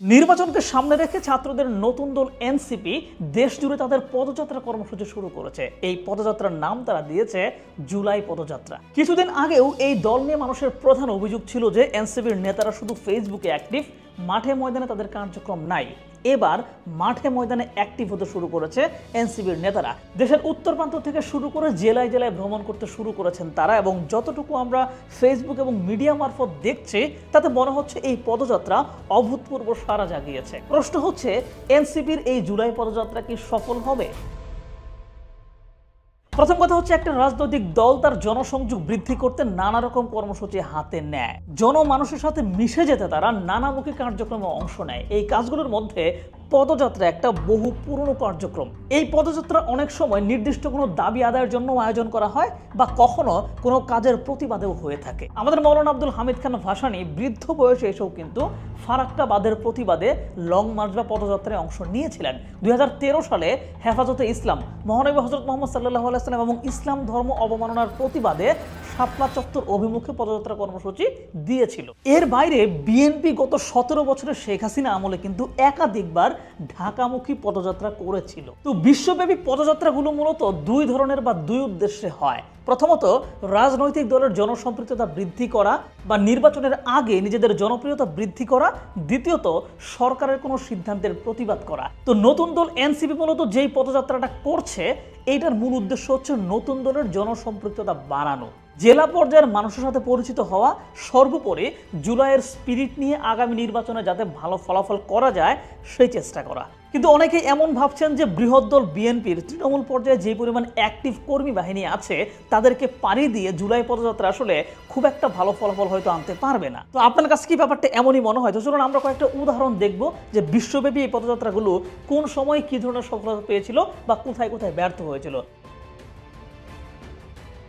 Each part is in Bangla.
নির্বাচনকে সামনে রেখে ছাত্রদের নতুন দল এনসিপি দেশ জুড়ে তাদের পদযাত্রা কর্মসূচি শুরু করেছে। এই পদযাত্রার নাম তারা দিয়েছে জুলাই পদযাত্রা। কিছুদিন আগেও এই দল নিয়ে মানুষের প্রধান অভিযোগ ছিল যে এনসিপির নেতারা শুধু ফেসবুকে অ্যাক্টিভ, মাঠে ময়দানে তাদের কার্যক্রম নাই। এবার মাঠে ময়দানে অ্যাক্টিভ হতে শুরু করেছে এনসিপির নেতারা। দেশের উত্তর প্রান্ত থেকে শুরু করে জেলায় জেলায় ভ্রমণ করতে শুরু করেছেন তারা, এবং যতটুকু আমরা ফেসবুক এবং মিডিয়া মারফত দেখছি তাতে মনে হচ্ছে এই পদযাত্রা অভূতপূর্ব সাড়া জাগিয়েছে। প্রশ্ন হচ্ছে, এনসিপির এই জুলাই পদযাত্রা কি সফল হবে? প্রথম কথা হচ্ছে, একটা রাজনৈতিক দল তার জনসংযোগ বৃদ্ধি করতে নানা রকম কর্মসূচি হাতে নেয়। জনমানুষের সাথে মিশে যেতে তারা নানামুখী কার্যক্রমে অংশ নেয়। এই কাজগুলোর মধ্যে পদযাত্রা একটা বহু পুরনো কার্যক্রম। এই পদযাত্রা অনেক সময় নির্দিষ্ট কোনো দাবি আদায়ের জন্য আয়োজন করা হয় বা কখনো কোনো কাজের প্রতিবাদেও হয়ে থাকে। আমাদের মৌলানা আব্দুল হামিদ খান ভাসানী বৃদ্ধ বয়সে এসেও কিন্তু ফারাক্কা বাঁধের প্রতিবাদে লং মার্চ বা পদযাত্রায় অংশ নিয়েছিলেন। 2013 সালে হেফাজতে ইসলাম মহানবী হযরত মুহাম্মদ সাল্লাল্লাহু আলাইহি ওয়াসাল্লাম এবং ইসলাম ধর্ম অবমাননার প্রতিবাদে শাপলা চত্বর অভিমুখে পদযাত্রা কর্মসূচি দিয়েছিল। এর বাইরে বিএনপি গত 17 বছরের শেখ হাসিনা আমলে কিন্তু একাধিকবার ঢাকামুখী পদযাত্রা করেছিল। তো বিশ্বব্যাপী পদযাত্রাগুলো মূলত দুই ধরনের বা দুই উদ্দেশ্যে হয়। প্রথমত, রাজনৈতিক দলের জনসম্পৃক্ততা বৃদ্ধি করা বা নির্বাচনের আগে নিজেদের জনপ্রিয়তা বৃদ্ধি করা। দ্বিতীয়ত, সরকারের কোনো সিদ্ধান্তের প্রতিবাদ করা। তো নতুন দল এনসিপি মূলত যেই পদযাত্রাটা করছে, এইটার মূল উদ্দেশ্য হচ্ছে নতুন দলের জনসম্পৃক্ততা বাড়ানো, জেলা পর্যায়ের মানুষের সাথে পরিচিত হওয়া, সর্বোপরি জুলাইয়ের স্পিরিট নিয়ে আগামী নির্বাচনে যাতে ভালো ফলাফল করা যায় সেই চেষ্টা করা। কিন্তু অনেকে এমন ভাবছেন যে বৃহৎ দল বিএনপির তৃণমূল পর্যায়ে যে পরিমাণ অ্যাক্টিভ কর্মী বাহিনী আছে তাদেরকে পাড়ি দিয়ে জুলাই পদযাত্রা আসলে খুব একটা ভালো ফলাফল হয়তো আনতে পারবে না। তো আপনার কাছে কি ব্যাপারটা এমনই মনে হয়? তো চলুন আমরা কয়েকটা উদাহরণ দেখব যে বিশ্বব্যাপী এই পদযাত্রাগুলো কোন সময় কি ধরনের সফলতা পেয়েছিল বা কোথায় কোথায় ব্যর্থ হয়েছিল।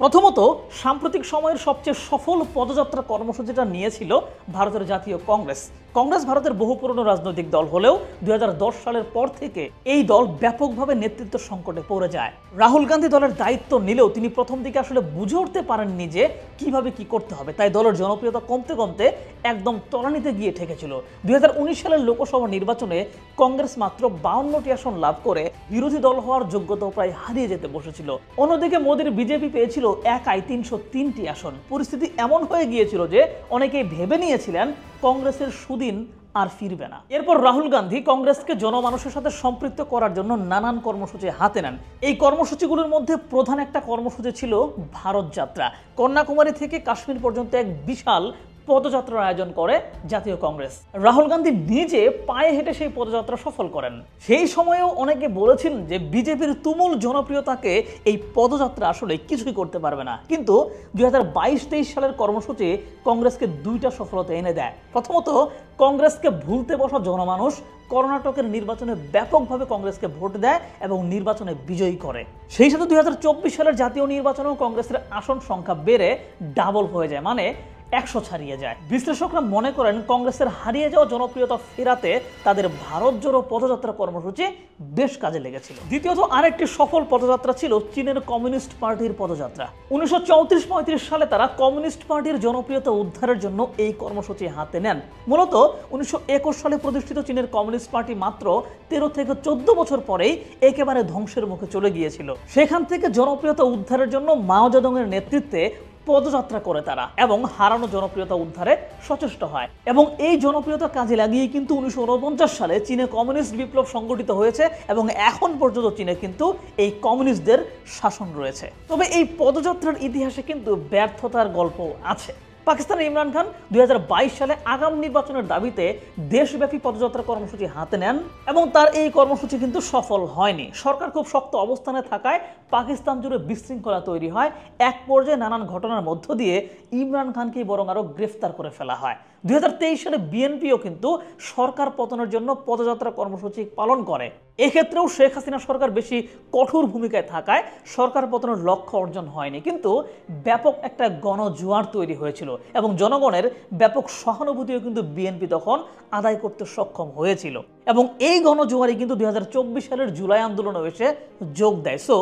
প্রথমত, সাম্প্রতিক সময়ের সবচেয়ে সফল পদযাত্রা কর্মসূচিটা নিয়েছিল ভারতের জাতীয় কংগ্রেস। কংগ্রেস ভারতের বহু পুরনো রাজনৈতিক দল হলেও 2010 সালের পর থেকে এই দল ব্যাপকভাবে নেতৃত্ব সংকটে পড়ে যায়। রাহুল গান্ধী দলের দায়িত্ব নিলেও তিনি প্রথম দিকে আসলে বুঝে উঠতে পারেননি যে কিভাবে কি করতে হবে, তাই দলের জনপ্রিয়তা কমতে কমতে একদম তলানিতে গিয়ে ঠেকেছিল। 2019 সালের লোকসভা নির্বাচনে কংগ্রেস মাত্র 52টি আসন লাভ করে বিরোধী দল হওয়ার যোগ্যতা প্রায় হারিয়ে যেতে বসেছিল। অন্যদিকে মোদীর বিজেপি পেয়েছিল একাই 303টি আসন। পরিস্থিতি এমন হয়ে গিয়েছিল যে অনেকেই ভেবে নিয়েছিলেন কংগ্রেসের সুদিন আর ফিরবে না। এরপর রাহুল গান্ধী কংগ্রেসকে জনমানুষের সাথে সম্পৃক্ত করার জন্য নানান কর্মসূচি হাতে নেন। এই কর্মসূচিগুলোর মধ্যে প্রধান একটা কর্মসূচি ছিল ভারত যাত্রা। কন্যাকুমারী থেকে কাশ্মীর পর্যন্ত এক বিশাল পদযাত্রার আয়োজন করে জাতীয় কংগ্রেস। রাহুল গান্ধী নিজে পায়ে হেঁটে সেই পদযাত্রা সফল করেন। সেই সময়েও অনেকে বলেছিলেন যে বিজেপির তুমুল জনপ্রিয়তাকে এই পদযাত্রা আসলে কিছুই করতে পারবে না। কিন্তু 2022-23 সালের কর্মসূচি কংগ্রেসকে দুইটা সফলতা এনে দেয়। প্রথমত, কংগ্রেসকে ভুলতে বসা জনমানুষ কর্ণাটকের নির্বাচনে ব্যাপকভাবে কংগ্রেসকে ভোট দেয় এবং নির্বাচনে বিজয়ী করে। সেই সাথে 2024 সালের জাতীয় নির্বাচনেও কংগ্রেসের আসন সংখ্যা বেড়ে ডাবল হয়ে যায়, মানে 100 ছাড়িয়ে যায়। বিশ্লেষকরা মনে করেন কংগ্রেসের হারিয়ে যাওয়া জনপ্রিয়তা ফেরাতে তাদের ভারত জোড়ো পদযাত্রা কর্মসূচি বেশ কাজে লেগেছিল। দ্বিতীয়ত, আরেকটি সফল পদযাত্রা ছিল চীনের কমিউনিস্ট পার্টির পদযাত্রা। 1934-35 সালে তারা কমিউনিস্ট পার্টির জনপ্রিয়তা উদ্ধারের জন্য এই কর্মসূচি হাতে নেন। মূলত 1921 সালে প্রতিষ্ঠিত চীনের কমিউনিস্ট পার্টি মাত্র 13 থেকে 14 বছর পরেই একেবারে ধ্বংসের মুখে চলে গিয়েছিল। সেখান থেকে জনপ্রিয়তা উদ্ধারের জন্য মাও জেদংয়ের নেতৃত্বে পদযাত্রা করে তারা এবং হারানো জনপ্রিয়তা উদ্ধারে সচেষ্ট হয়। এবং এই জনপ্রিয়তা কাজে লাগিয়ে কিন্তু 1949 সালে চীনে কমিউনিস্ট বিপ্লব সংগঠিত হয়েছে এবং এখন পর্যন্ত চীনে কিন্তু এই কমিউনিস্টদের শাসন রয়েছে। তবে এই পদযাত্রার ইতিহাসে কিন্তু ব্যর্থতার গল্প আছে। পাকিস্তানের ইমরান খান 2022 সালে আগামী নির্বাচনের দাবিতে দেশব্যাপী পদযাত্রা কর্মসূচি হাতে নেন এবং তার এই কর্মসূচি কিন্তু সফল হয়নি। সরকার খুব শক্ত অবস্থানে থাকায় পাকিস্তান জুড়ে বিশৃঙ্খলা তৈরি হয়। এক পর্যায়ে নানান ঘটনার মধ্য দিয়ে ইমরান খানকে বরং আরো গ্রেফতার করে ফেলা হয়। 2023 সালে বিএনপিও কিন্তু সরকার পতনের জন্য পদযাত্রা কর্মসূচি পালন করে। এক্ষেত্রেও শেখ হাসিনা সরকার বেশি কঠোর ভূমিকায় থাকায় সরকার পতনের লক্ষ্য অর্জন হয়নি, কিন্তু ব্যাপক একটা গণজোয়ার তৈরি হয়েছিল এবং জনগণের ব্যাপক সহানুভূতিও কিন্তু বিএনপি তখন আদায় করতে সক্ষম হয়েছিল। এবং এই গণজোয়ারই কিন্তু 2024 সালের জুলাই আন্দোলনে এসে যোগ দেয়। সো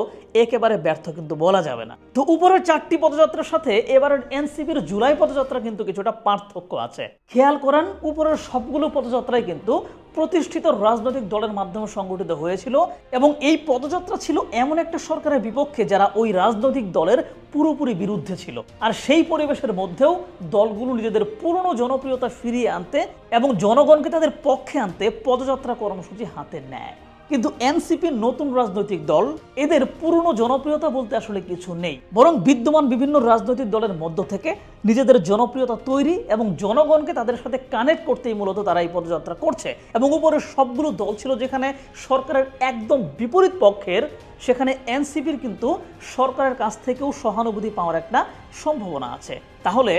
একেবারে ব্যর্থ কিন্তু বলা যাবে না। তো উপরের 4টি পদযাত্রার সাথে এবারের এনসিপির জুলাই পদযাত্রা কিন্তু কিছুটা পার্থক্য আছে। খেয়াল করেন, উপরের সবগুলো পদযাত্রাই কিন্তু প্রতিষ্ঠিত রাজনৈতিক দলের মাধ্যমে সংগঠিত হয়েছিল এবং এই পদযাত্রা ছিল এমন একটা সরকারের বিপক্ষে যারা ওই রাজনৈতিক দলের পুরোপুরি বিরুদ্ধে ছিল। আর সেই পরিবেশের মধ্যেও দলগুলো নিজেদের পুরনো জনপ্রিয়তা ফিরিয়ে আনতে এবং জনগণকে তাদের পক্ষে আনতে পদযাত্রা কর্মসূচি হাতে নেয়। কিন্তু এনসিপি নতুন রাজনৈতিক দল, এদের পুরনো জনপ্রিয়তা বলতে আসলে কিছু নেই, বরং বিদ্যমান বিভিন্ন রাজনৈতিক দলের মধ্য থেকে নিজেদের জনপ্রিয়তা তৈরি এবং জনগণকে তাদের সাথে কানেক্ট করতেই মূলত তারা এই পদযাত্রা করছে। এবং উপরে সবগুলো দল ছিল যেখানে সরকারের একদম বিপরীত পক্ষের, সেখানে এনসিপির কিন্তু সরকারের কাছ থেকেও সহানুভূতি পাওয়ার একটা সম্ভাবনা আছে। তাহলে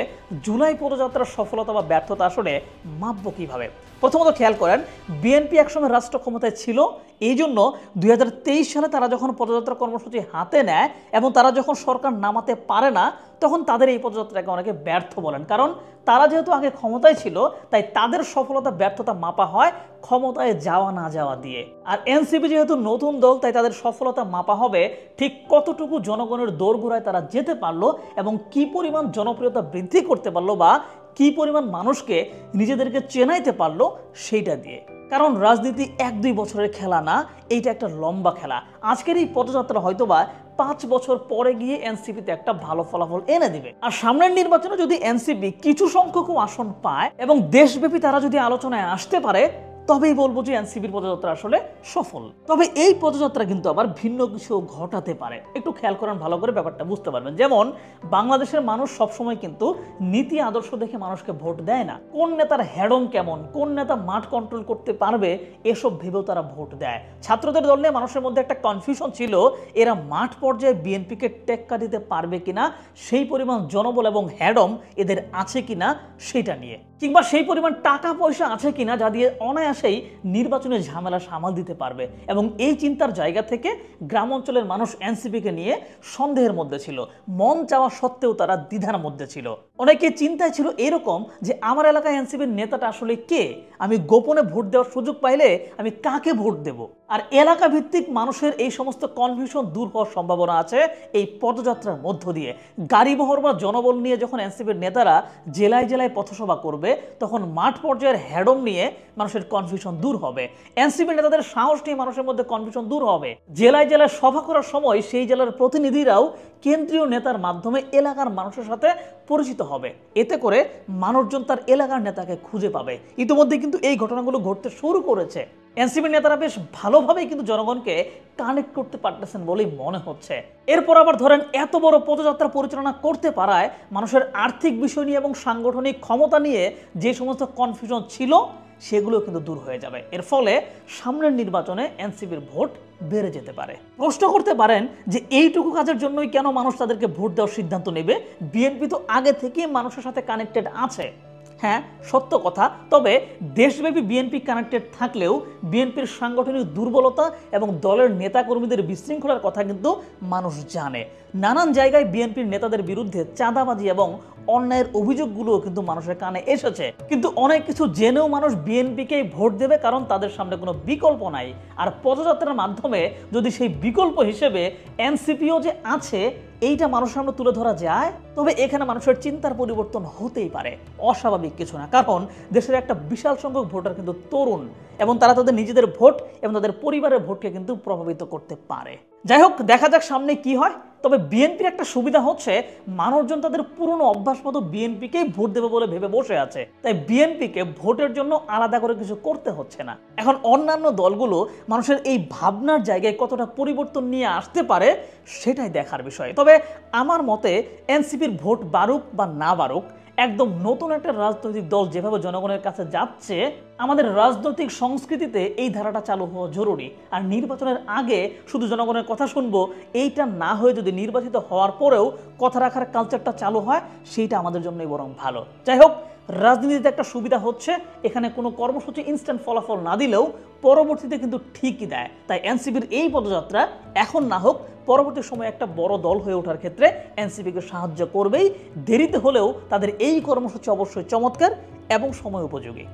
জুলাই পদযাত্রার সফলতা বা ব্যর্থতা আসলে মাপব কিভাবে? প্রথমত খেয়াল করেন, বিএনপি একসময় রাষ্ট্র ক্ষমতায় ছিল, এই জন্য 2023 সালে তারা যখন পদযাত্রা কর্মসূচি হাতে নেয় এবং তারা যখন সরকার নামাতে পারে না, তখন তাদের এই পদযাত্রাকে অনেকে ব্যর্থ বলেন। কারণ তারা যেহেতু আগে ক্ষমতায় ছিল, তাই তাদের সফলতা ব্যর্থতা মাপা হয় ক্ষমতায় যাওয়া না যাওয়া দিয়ে। আর এনসিপি যেহেতু নতুন দল, তাই তাদের সফলতা মাপা হবে ঠিক কতটুকু জনগণের দোরগোড়ায় তারা যেতে পারলো এবং কি পরিমাণ জনপ্রিয়তা বৃদ্ধি করতে পারলো বা কি পরিমাণ মানুষকে নিজেদেরকে চেনাইতে পারলো সেইটা দিয়ে। কারণ রাজনীতি 1-2 বছরের খেলা না, এইটা একটা লম্বা খেলা। আজকের এই পদযাত্রা হয়তোবা 5 বছর পরে গিয়ে এনসিপিতে একটা ভালো ফলাফল এনে দিবে। আর সামনের নির্বাচনে যদি এনসিপি কিছু সংখ্যক আসন পায় এবং দেশব্যাপী তারা যদি আলোচনায় আসতে পারে, তবেই বলবো যে এনসিপির পদযাত্রা আসলে সফল। তবে এই পদযাত্রা কিন্তু আবার ভিন্ন কিছু ঘটাতে পারে। একটু খেয়াল করেন, ভালো করে ব্যাপারটা বুঝতে পারবেন। যেমন বাংলাদেশের মানুষ সবসময় কিন্তু নীতি আদর্শ দেখে মানুষকে ভোট দেয় না, কোন নেতার হ্যাডম কেমন, কোন নেতা মাঠ কন্ট্রোল করতে পারবে, এসব ভেবেও তারা ভোট দেয়। ছাত্রদের দল নিয়ে মানুষের মধ্যে একটা কনফিউশন ছিল, এরা মাঠ পর্যায়ে বিএনপিকে টেক্কা দিতে পারবে কিনা, সেই পরিমাণ জনবল এবং হ্যাডম এদের আছে কিনা সেটা নিয়ে, কিংবা সেই পরিমাণ টাকা পয়সা আছে কিনা যা দিয়ে অনায়াসেই নির্বাচনের ঝামেলা সামাল দিতে পারবে। এবং এই চিন্তার জায়গা থেকে গ্রাম অঞ্চলের মানুষ এনসিপিকে নিয়ে সন্দেহের মধ্যে ছিল, মন চাওয়া সত্ত্বেও তারা দ্বিধার মধ্যে ছিল। অনেকে চিন্তায় ছিল এরকম যে আমার এলাকায় এনসিপির নেতাটা আসলে কে, আমি গোপনে ভোট দেওয়ার সুযোগ পাইলে আমি কাকে ভোট দেব। আর এলাকা ভিত্তিক মানুষের এই সমস্ত কনফিউশন দূর হওয়ার সম্ভাবনা আছে এই পদযাত্রার মধ্য দিয়ে। গাড়িবহর বা জনবল নিয়ে যখন এনসিপির নেতারা জেলায় জেলায় পথসভা করবে, তখন মাঠ পর্যায়ের হ্যাডম নিয়ে মানুষের কনফিউশন দূর হবে, এনসিপি নেতাদের সাহস নিয়ে মানুষের মধ্যে কনফিউশন দূর হবে। জেলায় জেলায় সভা করার সময় সেই জেলার প্রতিনিধিরাও কেন্দ্রীয় নেতার মাধ্যমে এলাকার মানুষের সাথে পরিচিত হবে। এতে করে মানুষজন তার এলাকার নেতাকে খুঁজে পাবে। ইতিমধ্যে কিন্তু এই ঘটনাগুলো ঘটতে শুরু করেছে। এনসিপি নেতারা বেশ ভালোভাবেই কিন্তু জনগণকে কানেক্ট করতে পারতেছেন বলেই মনে হচ্ছে। এরপর আবার ধরেন, এত বড় পদযাত্রা পরিচালনা করতে পারায় মানুষের আর্থিক বিষয় নিয়ে এবং সাংগঠনিক ক্ষমতা নিয়ে যে সমস্ত কনফিউশন ছিল সেগুলো কিন্তু দূর হয়ে যাবে। এর ফলে সামনের নির্বাচনে এনসিপির ভোট বেড়ে যেতে পারে। প্রশ্ন করতে পারেন যে এইটুকু কাজের জন্যই কেন মানুষ তাদেরকে ভোট দেওয়ার সিদ্ধান্ত নেবে? বিএনপি তো আগে থেকেই মানুষের সাথে কানেক্টেড আছে। হ্যাঁ, সত্য কথা। তবে দেশব্যাপী বিএনপি কানেক্টেড থাকলেও বিএনপির সাংগঠনিক দুর্বলতা এবং দলের নেতাকর্মীদের বিশৃঙ্খলার কথা কিন্তু মানুষ জানে। নানান জায়গায় বিএনপির নেতাদের বিরুদ্ধে চাঁদাবাজি এবং অন্যায়ের অভিযোগগুলোও কিন্তু মানুষের কানে এসেছে। কিন্তু অনেক কিছু জেনেও মানুষ বিএনপিকেই ভোট দেবে, কারণ তাদের সামনে কোনো বিকল্প নাই। আর পদযাত্রার মাধ্যমে যদি সেই বিকল্প হিসেবে এনসিপিও যে আছে এইটা মানুষের সামনে তুলে ধরা যায়, তবে এখানে মানুষের চিন্তার পরিবর্তন হতেই পারে। অস্বাভাবিক কিছু না, কারণ দেশের একটা বিশাল সংখ্যক ভোটার কিন্তু তরুণ এবং তারা তাদের নিজেদের ভোট এবং তাদের পরিবারের ভোটকে কিন্তু প্রভাবিত করতে পারে। যাই হোক, দেখা যাক সামনে কি হয়। তবে বিএনপির একটা সুবিধা হচ্ছে, মানুষজন তাদের পুরনো অভ্যাস মতো বিএনপিকেই ভোট দেবে বলে ভেবে বসে আছে, তাই বিএনপিকে ভোটের জন্য আলাদা করে কিছু করতে হচ্ছে না। এখন অন্যান্য দলগুলো মানুষের এই ভাবনার জায়গায় কতটা পরিবর্তন নিয়ে আসতে পারে সেটাই দেখার বিষয়। তবে আমার মতে এনসিপির ভোট বাড়ুক বা না বাড়ুক, একদম নতুন একটা রাজনৈতিক দল যেভাবে জনগণের কাছে যাচ্ছে, আমাদের রাজনৈতিক সংস্কৃতিতে এই ধারাটা চালু হওয়া জরুরি। আর নির্বাচনের আগে শুধু জনগণের কথা শুনবো এইটা না হয়ে যদি নির্বাচিত হওয়ার পরেও কথা রাখার কালচারটা চালু হয়, সেইটা আমাদের জন্যই বরং ভালো। যাই হোক, রাজনীতিতে একটা সুবিধা হচ্ছে, এখানে কোনো কর্মসূচি ইনস্ট্যান্ট ফলাফল না দিলেও পরবর্তীতে কিন্তু ঠিকই দেয়। তাই এনসিপির এই পদযাত্রা এখন না হোক, পরবর্তী সময়ে একটা বড় দল হয়ে ওঠার ক্ষেত্রে এনসিপিকে সাহায্য করবেই। দেরিতে হলেও তাদের এই কর্মসূচি অবশ্যই চমৎকার এবং সময় উপযোগী।